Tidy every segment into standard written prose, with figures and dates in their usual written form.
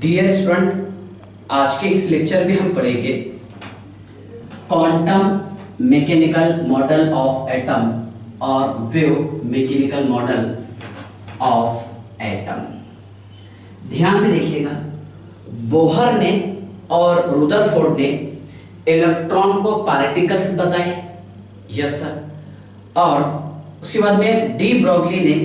Dear student, आज के इस लेक्चर में हम पढ़ेंगे quantum mechanical model of atom और wave mechanical model of atom. ध्यान से देखिएगा, बोहर ने और रुदरफोर्ड ने इलेक्ट्रॉन को पार्टिकल्स बताए, यस सर, और उसके बाद में डी ब्रोगली ने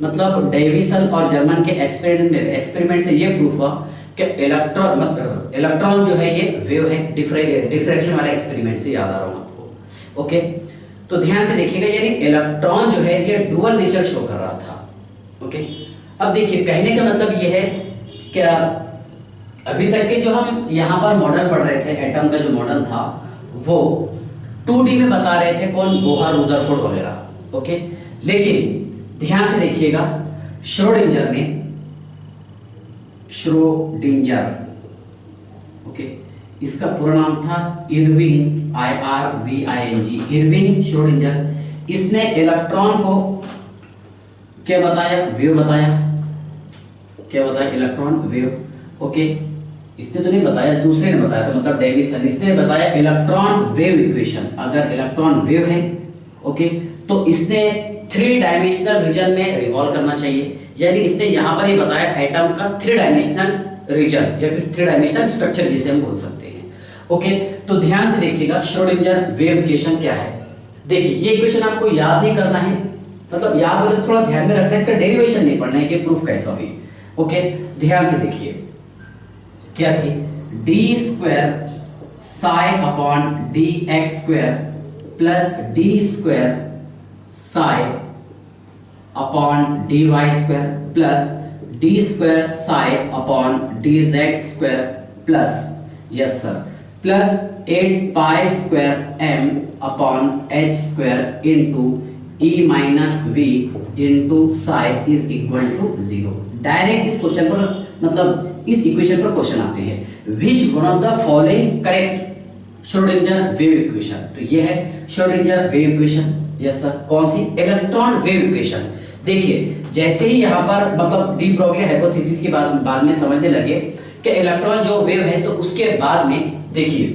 मतलब डेविसन और जर्मन के एक्सपेरिमेंट से ये प्रूफ हुआ कि इलेक्ट्रॉन जो है ये वेव है। डिफ्रैक्शन वाले एक्सपेरिमेंट से याद आ रहा हूँ आपको। ओके, तो ध्यान से देखिएगा, यानी इलेक्ट्रॉन जो है ये डुअल नेचर शो कर रहा था। ओके, अब देखिए, कहने का मतलब ये है क्या अभी तक के जो हम यहाँ पर मॉडल पढ़ रहे थे, एटम का जो मॉडल था वो 2D में बता रहे थे, कौन, बोहर, रुदरफोर्ड वगैरह। ओके, लेकिन ध्यान से देखिएगा, श्रोडिंजर, ओके, इसका पूरा नाम था इरविंग, IRVING, इरविंग श्रोडिंजर। इसने इलेक्ट्रॉन को क्या बताया? वेव बताया। क्या बताया? Electron wave. ओके, इसने तो नहीं बताया, दूसरे ने बताया, तो मतलब डेविसन, इसने बताया इलेक्ट्रॉन वेव इक्वेशन। अगर इलेक्ट्रॉन वेव है, ओके, तो इसने 3 डायमेंशनल रीजन में रिवॉल्व करना चाहिए। यानी इसने यहाँ पर ये बताया एटम का 3 डायमेंशनल रीजन या फिर 3 डायमेंशनल स्ट्रक्चर जिसे हम बोल सकते हैं। ओके, तो ध्यान से देखिएगा, श्रोडिंजर वेव इक्वेशन क्या है। देखिए, ये इक्वेशन आपको याद नहीं करना है, मतलब याद बोले तो थोड़ा ध्यान में रखना है, इसका डेरिवेशन नहीं पढ़ना है कि प्रूफ कैसा हुई। ओके, ध्यान से देखिए, क्या थी? D square psi upon D X square plus D square psi upon D Y square plus D square psi upon D Z square plus, yes sir, plus 8 pi square M upon H square into E minus V into psi is equal to 0। Direct इस question पर, मतलब इस equation पर question आते हैं, which one of the following correct Schrodinger wave equation. तो ये है Schrödinger wave equation, yes sir. कौन सी? Electron wave equation. देखिए, जैसे ही यहाँ पर मतलब डी ब्रोगली हाइपोथेसिस के बाद में समझने लगे कि इलेक्ट्रॉन जो वेव है, तो उसके बाद में देखिए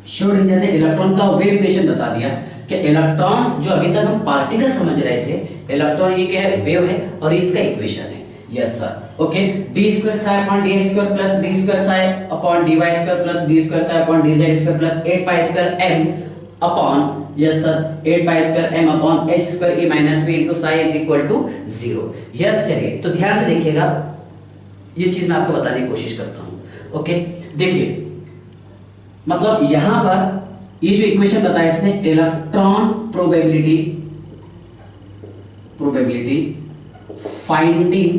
श्रोडिंजर ने इलेक्ट्रॉन का वेव इक्वेशन बता दिया कि इलेक्ट्रॉन्स जो अभी तक हम पार्टिकल समझ रहे थे, इलेक्ट्रॉन ये क्या है? वेव है, और ये इसका इक्वेशन है, yes sir. Okay, D square psi upon D X square plus D square psi upon D Y square plus D square psi upon D Z square plus 8 pi square M upon, yes sir, 8 pi square M upon H square E minus B into psi is equal to 0। Yes, चलिए, तो ध्यान से देखिएगा, ये चीज मैं आपको बताने की कोशिश करता हूँ। ओके, देखिए, मतलब यहां पर ये जो इक्वेशन बताया इसने, इलेक्ट्रॉन प्रोबेबिलिटी फाइंडिंग,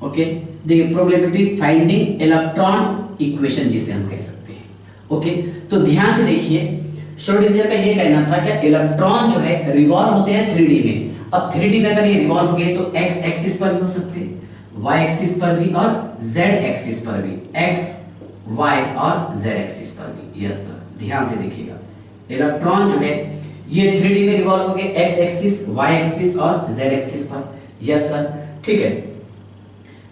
ओके, देखिए, प्रोबेबिलिटी फाइंडिंग इलेक्ट्रॉन इक्वेशन जिसे हम कह सकते हैं। ओके, तो ध्यान से देखिए, श्रोडिंजर का ये कहना था कि इलेक्ट्रॉन जो है रिवॉल्व होते हैं 3D में। अब 3D में अगर ये रिवॉल्व हो गए तो x एक्सिस पर भी हो सकते हैं, y एक्सिस पर भी और z एक्सिस पर भी, x y और z एक्सिस पर भी, यस सर। ध्यान से देखिएगा, इलेक्ट्रॉन जो है ये 3D में रिवॉल्व हो गए x एक्सिस, y एक्सिस और z एक्सिस पर, यस सर, ठीक है।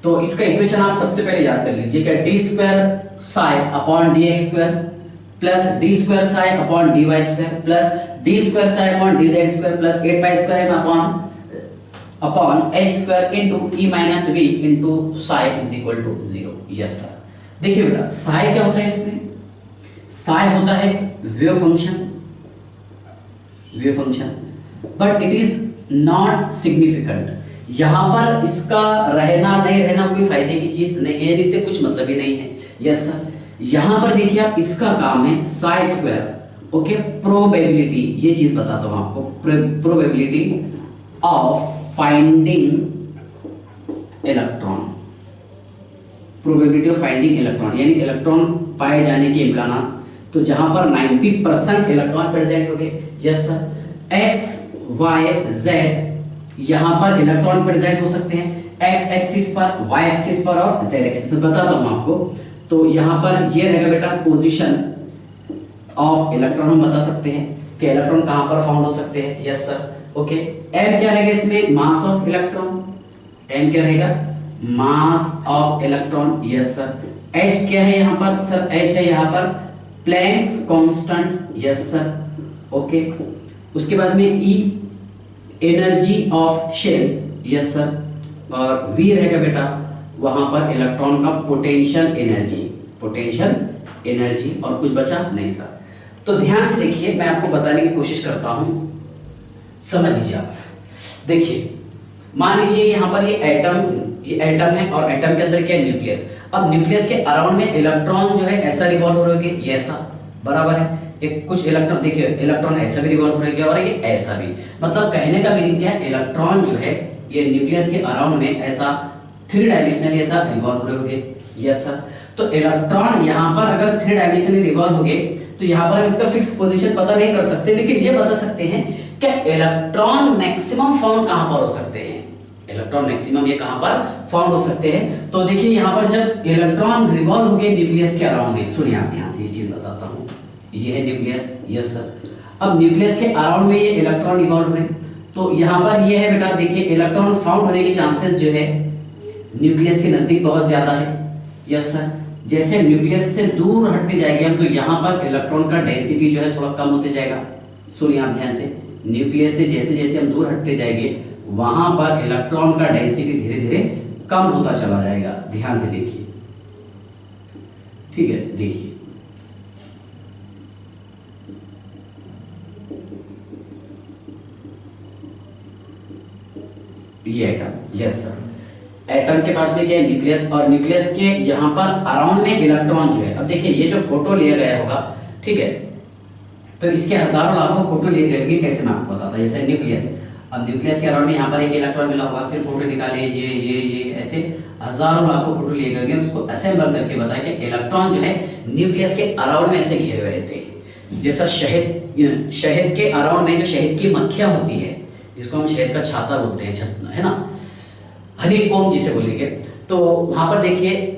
तो इसका इक्वेशन आप सबसे पहले याद कर लीजिए कि D square psi upon D X square plus D square psi upon D Y square plus D square psi upon D Z square plus 8 pi square M upon H square into E minus V into psi is equal to 0, yes sir. देखिए बेटा, साई क्या होता है इसमें? साई होता है wave function, but it is not significant. यहां पर इसका रहना नहीं रहना कोई फायदे की चीज नहीं है, इससे कुछ मतलब ही नहीं है, यस सर। यहां पर देखिए आप, इसका काम है साई स्क्वायर, ओके, प्रोबेबिलिटी, ये चीज बताता हूं आपको, probability of finding electron, probability of finding electron, यानी इलेक्ट्रॉन पाए जाने के इम्कान। तो जहां पर 90% इलेक्ट्रॉन प्रेजेंट हो गए, yes sir, x y z यहां पर इलेक्ट्रॉन प्रेजेंट हो सकते हैं, x एक्सिस पर, y एक्सिस पर और z एक्सिस पर। बताता हूं आपको, तो यहां पर ये रहेगा बेटा पोजीशन ऑफ इलेक्ट्रॉन, हम बता सकते हैं कि इलेक्ट्रॉन कहां पर फाउंड हो सकते हैं, यस सर। ओके, m क्या रहेगा इसमें? मास ऑफ इलेक्ट्रॉन, m क्या रहेगा? Mass of electron, yes sir. H क्या है यहाँ पर सर, एच है यहाँ पर Planck's constant, yes sir, okay. उसके बाद में E energy of shell, yes sir, और वी रहेगा बेटा वहां पर इलेक्ट्रॉन का पोटेंशियल एनर्जी, पोटेंशियल एनर्जी, और कुछ बचा नहीं सर। तो ध्यान से देखिए, मैं आपको बताने की कोशिश करता हूं, समझ लीजिए आप। देखिए मान लीजिए यहाँ पर ये एटम है और एटम के अंदर क्या है, न्यूक्लियस। अब न्यूक्लियस के अराउंड में इलेक्ट्रॉन जो है ऐसा रिवॉल्व हो रहे होंगे, ये ऐसा, बराबर है। एक कुछ इलेक्ट्रॉन देखिए, इलेक्ट्रॉन ऐसा भी रिवॉल्व हो रहे होंगे और ये ऐसा भी। मतलब कहने का मीनिंग क्या है, इलेक्ट्रॉन जो है ये न्यूक्लियस के अराउंड में ऐसा 3 डायमेंशनली ऐसा रिवॉल्व हो रहे होंगे, यस सर। तो इलेक्ट्रॉन यहाँ पर अगर 3 डायमेंशनली रिवॉल्व हो गए तो यहाँ पर हम इसका फिक्स पोजीशन पता नहीं कर सकते, लेकिन ये बता सकते हैं कि इलेक्ट्रॉन मैक्सिमम फाउंड कहाँ पर हो सकते हैं। इलेक्ट्रॉन मैक्सिमम ये कहाँ पर फाउंड हो सकते हैं। तो देखिए यहाँ पर जब इलेक्ट्रॉन रिवॉल्व हो गए न्यूक्लियस के अराउंड में, सुनिए आप ध्यान से ये चीज बताता हूँ, ये है न्यूक्लियस, यस सर। अब न्यूक्लियस के अराउंड में ये इलेक्ट्रॉन रिवॉल्व हो रहे हैं, तो यहाँ पर ये है बेटा, देखिए इलेक्ट्रॉन फाउंड होने के चांसेस जो है न्यूक्लियस के नजदीक बहुत ज्यादा है, यस सर। जैसे न्यूक्लियस से दूर हटते जाएंगे हम तो यहाँ पर इलेक्ट्रॉन का डेंसिटी जो है थोड़ा कम होते जाएगा। सुनिए आप ध्यान से, न्यूक्लियस से जैसे जैसे हम दूर हटते जाएंगे वहां पर इलेक्ट्रॉन का डेंसिटी धीरे धीरे कम होता चला जाएगा। ध्यान से देखिए, ठीक है, देखिए ये एटम, यस सर। एटम के पास में क्या है, न्यूक्लियस, और न्यूक्लियस के यहाँ पर अराउंड में इलेक्ट्रॉन जो है। अब देखिए ये जो फोटो लिया गया होगा, ठीक है, तो इसके हजारों लाखों फोटो लिए गए होंगे, कैसे मैं आपको बताता, जैसे न्यूक्लियस। अब न्यूक्लियस के अराउंड में यहाँ पर एक इलेक्ट्रॉन मिला होगा, फिर फोटो निकाले, ये ऐसे हजारों लाखों फोटो लिए गए, उसको असेंबल करके बताया कि इलेक्ट्रॉन जो है न्यूक्लियस के अराउंड में ऐसे घेरे हुए रहते हैं। जैसा शहद के अराउंड में जो शहद की मक्खियां होती है, जिसको हम शहद का छाता बोलते हैं, है ना, हनी कॉम्ब जिसे बोलेंगे। तो वहां पर देखिए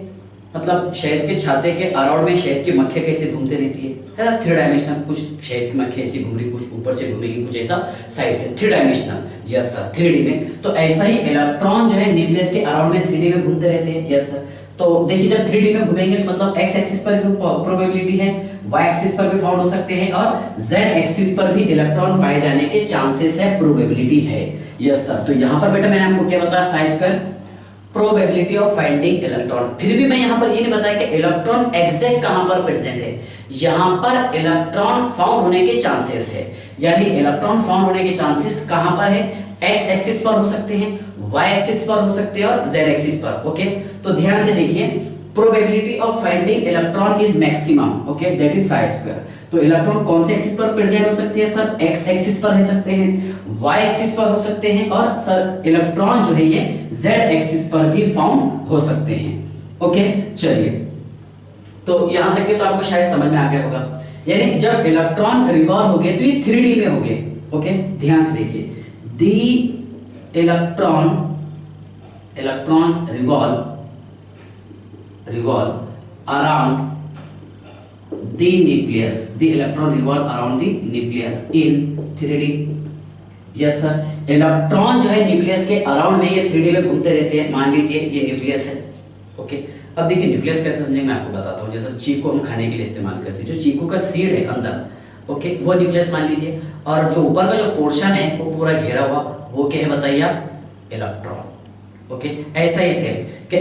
मतलब शहद के छाते के अराउंड में शहद की मक्खियां कैसे घूमते रहती है ना, 3 डायमेंशनल। कुछ शहद की मक्खियां ऐसी घूम रही, कुछ ऊपर से घूमेगी, कुछ ऐसा साइड से, 3 डायमेंशनल, यस सर, 3D में। तो ऐसा ही इलेक्ट्रॉन जो है न्यूक्लियस के अराउंड में 3D में घूमते रहते हैं, यस सर। तो देखिए जब 3D में घूमेंगे तो मतलब x एक्सिस पर भी प्रोबेबिलिटी है, y एक्सिस पर भी फाउंड हो सकते हैं, और z एक्सिस पर भी इलेक्ट्रॉन पाए जाने के चांसेस है, प्रोबेबिलिटी है, यस सर। तो यहाँ पर बेटा मैंने आपको क्या बताया, साइज पर प्रोबेबिलिटी ऑफ फाइंडिंग इलेक्ट्रॉन। फिर भी मैं यहाँ पर ये नहीं बताया कि इलेक्ट्रॉन एग्जैक्ट कहाँ पर प्रेजेंट है, यहाँ पर इलेक्ट्रॉन फाउंड होने के चांसेस है। यानी इलेक्ट्रॉन फाउंड होने के चांसेस कहाँ पर है, x एक्सिस पर हो सकते हैं, y एक्सिस पर हो सकते हैं, और z एक्सिस पर, ओके। तो ध्यान से देखिए, probability of finding electron is maximum, okay, that is Sai square. तो इलेक्ट्रॉन कौन से एक्सिस पर प्रेजेंट हो सकते हैं सर, x एक्सिस पर रह सकते हैं, y एक्सिस पर हो सकते हैं, और सर इलेक्ट्रॉन जो है ये z एक्सिस पर भी फाउंड हो सकते हैं, ओके। चलिए, तो यहां तक के तो आपको शायद समझ में आ गया होगा। यानी जब इलेक्ट्रॉन रिवॉल्व हो गए तो ये 3D में हो गए, ओके। ध्यान से देखिए, the electrons revolve around the nucleus, the electron revolve around the nucleus in 3D, yes sir। Electron जो है न्यूक्लियस के अराउंड में ये 3D में घूमते रहते हैं। मान लीजिए ये न्यूक्लियस है, ओके। अब देखिए न्यूक्लियस कैसे समझेंगे मैं आपको बताता हूँ। जैसे चीकू हम खाने के लिए इस्तेमाल करते हैं, जो चीकू का सीड है अंदर, ओके, वो न्यूक्लियस मान लीजिए, और जो ऊपर का जो पोर्शन है वो पूरा घेरा हुआ, वो क्या है बताइए आप, इलेक्ट्रॉन, ओके। ऐसा ही सेम कि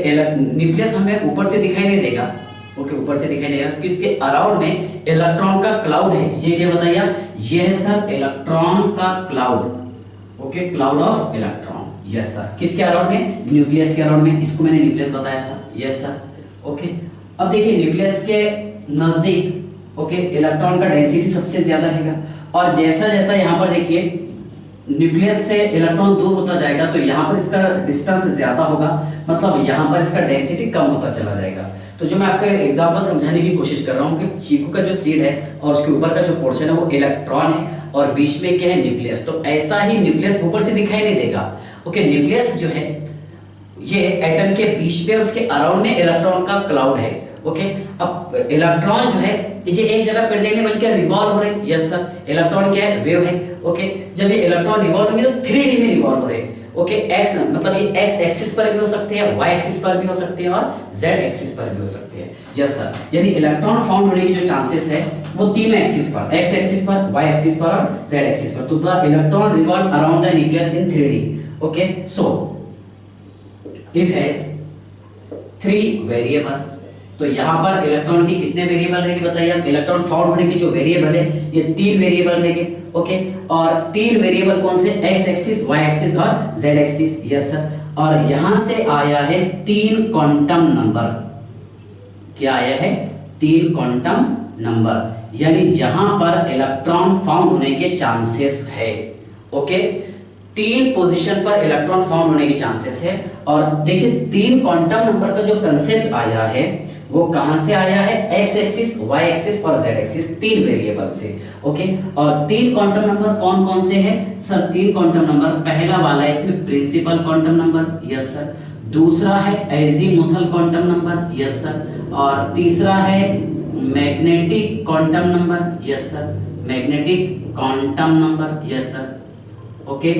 न्यूक्लियस हमें ऊपर से दिखाई नहीं देगा, ओके, ऊपर से दिखाई देगा क्योंकि इसके अराउंड में इलेक्ट्रॉन का क्लाउड है। ये क्या बताइए आप, ये है सर इलेक्ट्रॉन का cloud, okay, cloud of electron, yes sir. किसके अराउंड में, न्यूक्लियस के अराउंड में, इसको मैंने न्यूक्लियस बताया था, यस सर, ओके। अब देखिए न्यूक्लियस के नजदीक, ओके, इलेक्ट्रॉन का डेंसिटी सबसे ज्यादा रहेगा, और जैसा जैसा यहाँ पर देखिए न्यूक्लियस से इलेक्ट्रॉन दूर होता जाएगा तो यहाँ पर इसका डिस्टेंस ज्यादा होगा, मतलब यहाँ पर इसका डेंसिटी कम होता चला जाएगा। तो जो मैं आपको एग्जांपल समझाने की कोशिश कर रहा हूँ कि चीकू का जो सीड है और उसके ऊपर का जो पोर्शन है वो इलेक्ट्रॉन है, और बीच में क्या है, न्यूक्लियस। तो ऐसा ही न्यूक्लियस ऊपर से दिखाई नहीं देगा, ओके। न्यूक्लियस जो है ये एटम के बीच में, उसके अराउंड में इलेक्ट्रॉन का क्लाउड है, ओके। अब इलेक्ट्रॉन जो है ये एक जगह प्रेजेंट नहीं बल्कि रिवॉल्व हो रहे हैं, यस सर। इलेक्ट्रॉन क्या है, वेव है, ओके। जब ये इलेक्ट्रॉन रिवॉल्व होंगे तो 3D में रिवॉल्व हो रहे हैं, ओके, एक्स मतलब ये एक्स एक्सिस पर भी हो सकते हैं, वाई एक्सिस पर भी हो सकते हैं और जेड एक्सिस पर भी हो सकते हैं। यस सर, यानी इलेक्ट्रॉन फाउंड होने की जो चांसेस है वो तीनों एक्सिस पर, एक्स एक्सिस पर, वाई एक्सिस पर और जेड एक्सिस पर। तो the electron revolve around the nucleus in 3D। Okay, so it has 3 variable. तो यहाँ पर इलेक्ट्रॉन की कितने वेरिएबल रहेंगे बताइए आप? इलेक्ट्रॉन फाउंड होने की जो वेरिएबल है ये 3 वेरिएबल रहेंगे। ओके, और 3 वेरिएबल कौन से? एक्स एक्सिस, वाई एक्सिस और जेड एक्सिस। यस सर, और यहां से आया है 3 क्वांटम नंबर। क्या आया है? 3 क्वांटम नंबर, यानी जहां पर इलेक्ट्रॉन फाउंड होने के चांसेस है। ओके, 3 पोजीशन पर इलेक्ट्रॉन फाउंड होने के चांसेस है। और देखिए 3 क्वांटम नंबर का जो कंसेप्ट आया है वो कहां से आया है? एक्स एक्सिस, वाई एक्सिस और जेड एक्सिस, 3 वेरिएबल से। ओके, और 3 क्वांटम नंबर कौन कौन से हैं सर? 3 क्वांटम नंबर, पहला वाला है इसमें principal quantum number. Yes sir, दूसरा है azimuthal quantum number. Yes sir, और तीसरा है magnetic quantum number. Yes sir, magnetic quantum number. Yes sir, okay,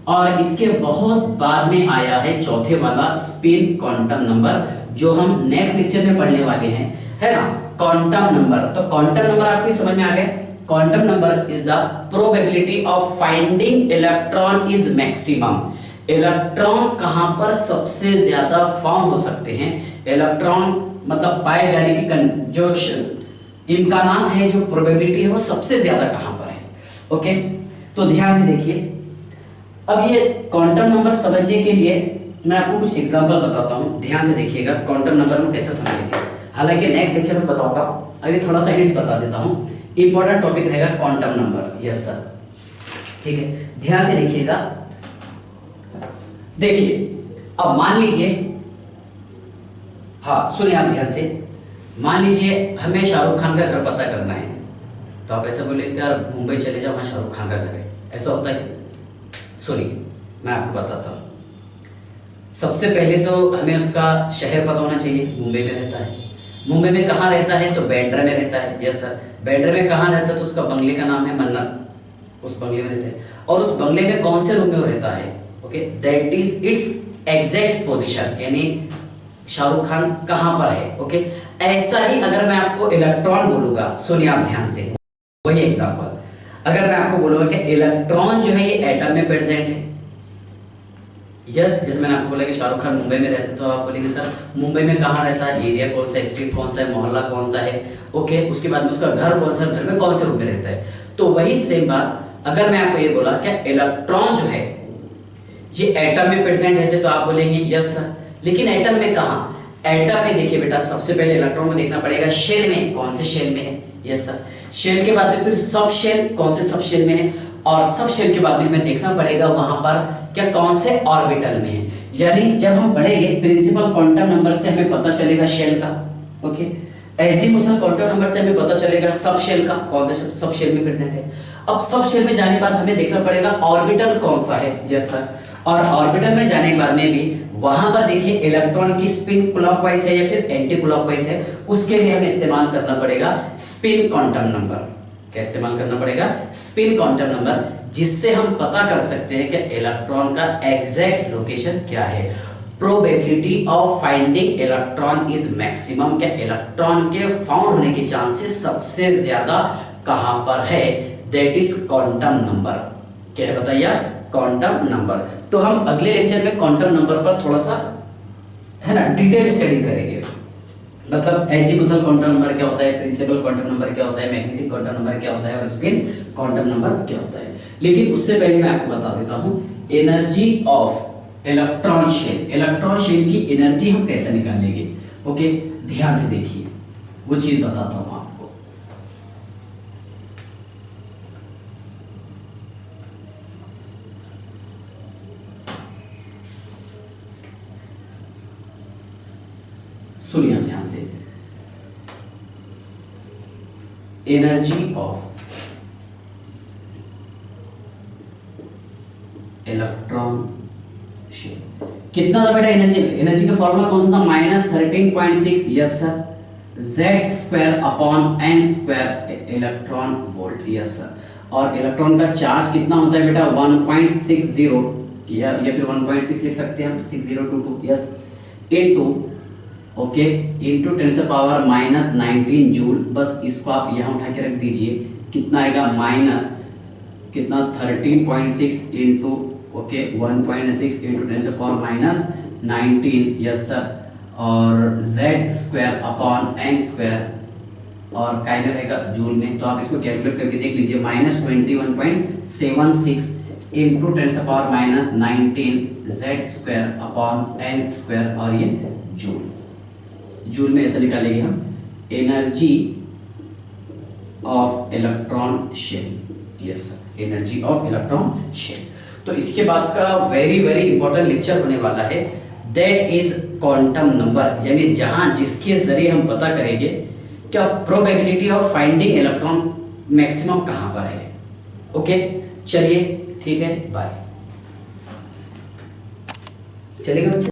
और इसके बहुत बाद में आया है चौथे वाला स्पिन क्वांटम नंबर, जो हम नेक्स्ट लेक्चर में पढ़ने वाले हैं, है ना, क्वांटम नंबर। तो क्वांटम नंबर आपको समझ में आ गया? Quantum number is the probability of finding electron is maximum. Electron कहां पर सबसे ज्यादा फाउंड हो सकते हैं, इलेक्ट्रॉन मतलब पाए जाने की जो इम्कानात है, जो प्रोबेबिलिटी है वो सबसे ज्यादा कहां पर है। ओके, तो ध्यान से देखिए। अब ये क्वांटम नंबर समझने के लिए मैं आपको कुछ एग्जांपल बताता हूं, ध्यान से देखिएगा क्वांटम नंबर में कैसे समझेंगे। हालांकि नेक्स्ट लेक्चर में बताऊंगा, अभी थोड़ा सा हिंट्स बता देता हूं। इंपॉर्टेंट टॉपिक रहेगा क्वांटम नंबर। यस सर, ठीक है, ध्यान से देखिएगा। देखिए, अब मान लीजिए, हाँ सुनिए आप ध्यान से, मान लीजिए हमें शाहरुख खान का घर पता करना है, तो आप ऐसा बोले यार मुंबई चले जाओ, वहां शाहरुख खान का घर है, ऐसा होता है? सुनिए मैं आपको बताता हूँ। सबसे पहले तो हमें उसका शहर पता होना चाहिए, मुंबई में रहता है। मुंबई में कहाँ रहता है? तो बैंड्रा में रहता है। यस सर, बैंड्रा में कहाँ रहता है? तो उसका बंगले का नाम है मन्नत, उस बंगले में रहता है। और उस बंगले में कौन से रूम में वो रहता है? Okay, that is it's exact position, यानी शाहरुख खान कहाँ पर है। ओके, ऐसा ही अगर मैं आपको इलेक्ट्रॉन बोलूंगा, सुनिए आप ध्यान से, वही एग्जाम्पल, अगर मैं आपको बोलूंगा कि इलेक्ट्रॉन जो है ये एटम में प्रेजेंट है। यस, जैसे मैंने आपको बोला कि शाहरुख खान मुंबई में रहते, तो आप बोलेंगे सर मुंबई में कहाँ रहता है, एरिया कौन सा है, स्ट्रीट कौन सा है, मोहल्ला कौन सा है। ओके, उसके बाद में उसका घर कौन सा है, घर में कौन से रूम में रहता है। तो वही सेम बात अगर मैं आपको ये बोला क्या इलेक्ट्रॉन जो है ये एटम में प्रेजेंट रहते, तो आप बोलेंगे यस सर, लेकिन एटम में कहाँ? एटम में देखिए बेटा, सबसे पहले इलेक्ट्रॉन को देखना पड़ेगा शेल में, कौन से शेल में है। यस सर, शेल के बाद में फिर सब शेल, कौन से सब शेल में है, और सब शेल के बाद में हमें देखना पड़ेगा वहां पर क्या कौन से ऑर्बिटल में है। यानी जब हम पढ़ेंगे प्रिंसिपल क्वांटम नंबर से हमें पता चलेगा शेल का। ओके, एजीमुथल क्वांटम नंबर से हमें पता चलेगा सब शेल का, कौन से सब शेल में प्रेजेंट है। अब सब शेल में जाने के बाद हमें देखना पड़ेगा ऑर्बिटल कौन सा है। यस सर, और ऑर्बिटल में जाने के बाद में भी वहां पर देखिए इलेक्ट्रॉन की स्पिन क्लॉकवाइज है या फिर एंटी क्लॉकवाइज है, उसके लिए हमें इस्तेमाल करना पड़ेगा स्पिन क्वांटम नंबर। क्या इस्तेमाल करना पड़ेगा? स्पिन क्वांटम नंबर, जिससे हम पता कर सकते हैं कि इलेक्ट्रॉन का एग्जैक्ट लोकेशन क्या है। Probability of finding electron is maximum, क्या इलेक्ट्रॉन के फाउंड होने के चांसेस सबसे ज्यादा कहां पर है, दैट इज क्वांटम नंबर। क्या है बताइए? Quantum number. तो हम अगले लेक्चर में क्वांटम नंबर पर थोड़ा सा है ना डिटेल स्टडी करेंगे, मतलब एजीमुथल क्वांटम नंबर क्या होता है, प्रिंसिपल क्वांटम नंबर क्या होता है, मैग्नेटिक क्वांटम नंबर क्या होता है और स्पिन क्वांटम नंबर क्या होता है। लेकिन उससे पहले मैं आपको बता देता हूं energy of electron shell. Electron shell की एनर्जी हम कैसे निकालेंगे। ओके, ध्यान से देखिए, वो चीज बताता हूं आपको। सुनिए ध्यान से, एनर्जी ऑफ इलेक्ट्रॉन शेल कितना था बेटा? एनर्जी, एनर्जी का फॉर्मूला कौन सा था? -13.6। Yes sir, Z square upon n square electron volt. Yes sir, और इलेक्ट्रॉन का चार्ज कितना होता है बेटा? 1.60 या फिर 1.6 लिख सकते हैं हम, 6022 yes, into okay into 10⁻⁻19 joule. बस इसको आप यहाँ उठा के रख दीजिए, कितना आएगा माइनस कितना 13.6 into okay 1.6 into 10⁻⁻19 yes sir, और z square upon n square, और काय में रहेगा जूल में। तो आप इसको कैलकुलेट करके देख लीजिए, -21.76 into 10⁻⁻19 z square upon n square, और ये जूल में ऐसा निकालेंगे हम, energy of electron shell, yes sir, energy of electron shell. तो इसके बाद का वेरी वेरी इंपॉर्टेंट लेक्चर होने वाला है, दैट इज क्वांटम नंबर, यानी जहां जिसके जरिए हम पता करेंगे क्या probability of finding electron maximum कहां पर है। ओके चलिए ठीक है, बाय। चलेगा।